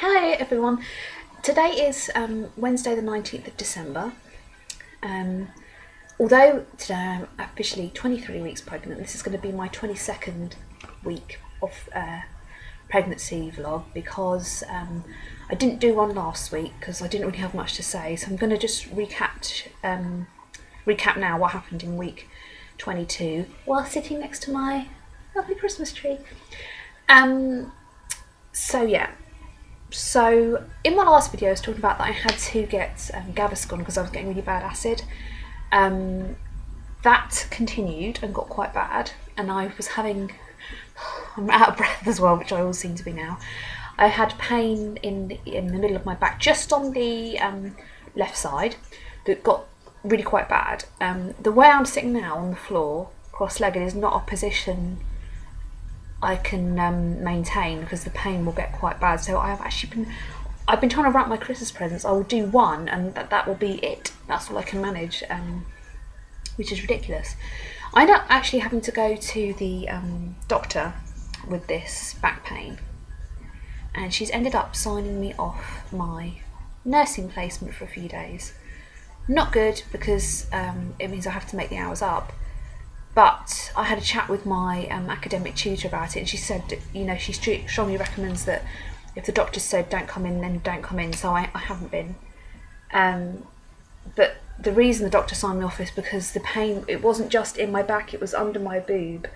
Hi everyone. Today is Wednesday the 19th of December. Although today I'm officially 23 weeks pregnant, this is going to be my 22nd week of pregnancy vlog because I didn't do one last week because I didn't really have much to say. So I'm going to just recap now what happened in week 22 while sitting next to my lovely Christmas tree. So in my last video I was talking about that I had to get Gaviscon because I was getting really bad acid. That continued and got quite bad, and I was having, I'm out of breath as well, which I always seem to be now. I had pain in the middle of my back, just on the left side, that got really quite bad. The way I'm sitting now on the floor, cross-legged, is not a position I can maintain because the pain will get quite bad. So I've been trying to wrap my Christmas presents. I will do one and that will be it. That's all I can manage, which is ridiculous. I ended up actually having to go to the doctor with this back pain, and she's ended up signing me off my nursing placement for a few days. Not good because it means I have to make the hours up. But I had a chat with my academic tutor about it, and she said that, she strongly recommends that if the doctor said don't come in, then don't come in. So I haven't been. But the reason the doctor signed me off is because the pain, it wasn't just in my back, it was under my boob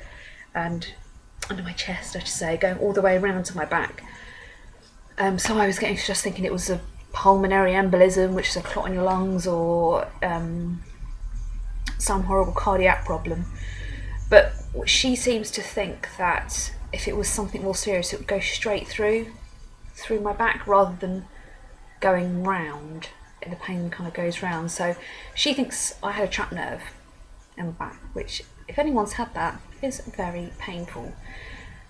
and under my chest, I should say, going all the way around to my back. So I was just thinking it was a pulmonary embolism, which is a clot in your lungs, or some horrible cardiac problem. But she seems to think that if it was something more serious, it would go straight through my back rather than going round. The pain kind of goes round. So she thinks I had a trapped nerve in my back, which, if anyone's had that, is very painful.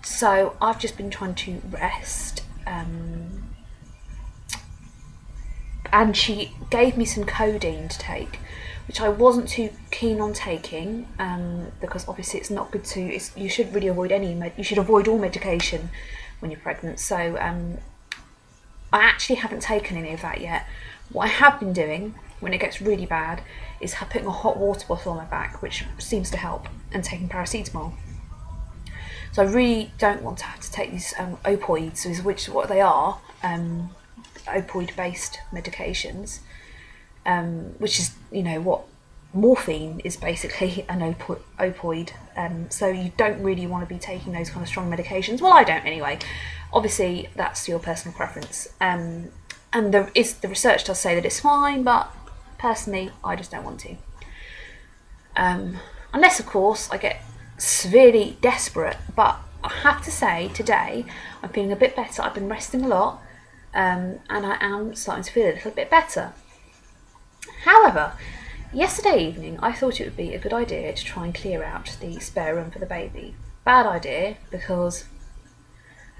So I've just been trying to rest. And she gave me some codeine to take, which I wasn't too keen on taking, because obviously it's not good to. You should really avoid you should avoid all medication when you're pregnant. So I actually haven't taken any of that yet. What I have been doing when it gets really bad is putting a hot water bottle on my back, which seems to help, and taking paracetamol. So I really don't want to have to take these opioids, which what they are, opioid-based medications. Which is, what morphine is basically an opioid. So you don't really want to be taking those kind of strong medications. Well, I don't anyway. Obviously, that's your personal preference. And the research does say that it's fine, but personally, I just don't want to. Unless, of course, I get severely desperate. But I have to say, today, I'm feeling a bit better. I've been resting a lot, and I am starting to feel a little bit better. However, yesterday evening I thought it would be a good idea to try and clear out the spare room for the baby. Bad idea, because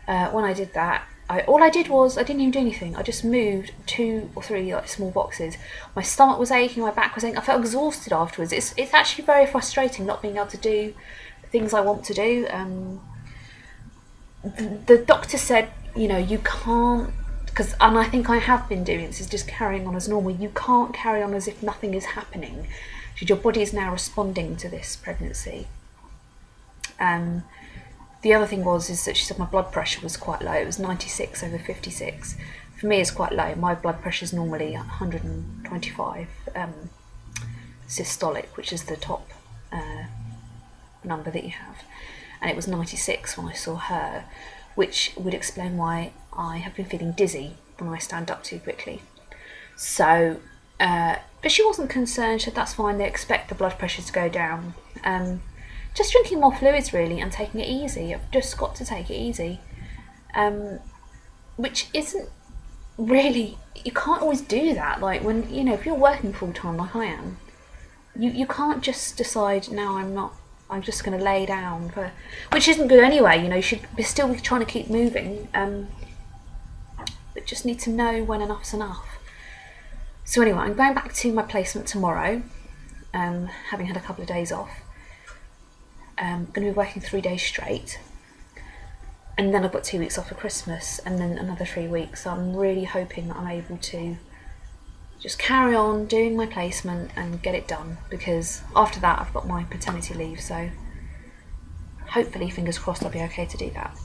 when I did that, all I did was I didn't even do anything. I just moved 2 or 3 small boxes. My stomach was aching, my back was aching. I felt exhausted afterwards. It's actually very frustrating not being able to do the things I want to do. The doctor said, you can't. And I think I have been doing this, is just carrying on as normal. You can't carry on as if nothing is happening, because your body is now responding to this pregnancy. The other thing is that she said my blood pressure was quite low. It was 96 over 56. For me, it's quite low. My blood pressure is normally 125 systolic, which is the top number that you have. And it was 96 when I saw her, which would explain why I have been feeling dizzy when I stand up too quickly. So, but she wasn't concerned. She said that's fine, they expect the blood pressure to go down. Just drinking more fluids really, and taking it easy. I've just got to take it easy. Which isn't really, you can't always do that. Like when, if you're working full time like I am, you can't just decide, no, I'm just going to lay down, which isn't good anyway. You should be still trying to keep moving, but just need to know when enough's enough. So anyway, I'm going back to my placement tomorrow, having had a couple of days off. I'm going to be working 3 days straight. and then I've got 2 weeks off for Christmas, and then another 3 weeks. So I'm really hoping that I'm able to just carry on doing my placement and get it done, because after that I've got my paternity leave, so hopefully, fingers crossed, I'll be okay to do that.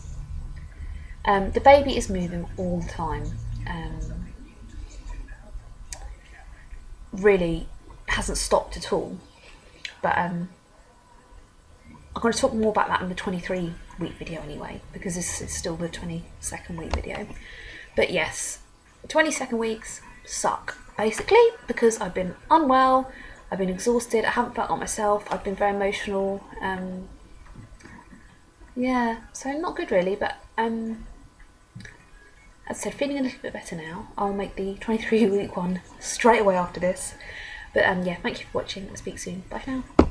The baby is moving all the time. Really hasn't stopped at all. But I'm going to talk more about that in the 23-week video anyway, because this is still the 22nd week video. But yes, 22nd weeks suck, basically, because I've been unwell, I've been exhausted, I haven't felt like myself, I've been very emotional. Yeah, so not good really, but as I said, feeling a little bit better now. I'll make the 23-week one straight away after this. But yeah, thank you for watching. I'll speak soon. Bye for now.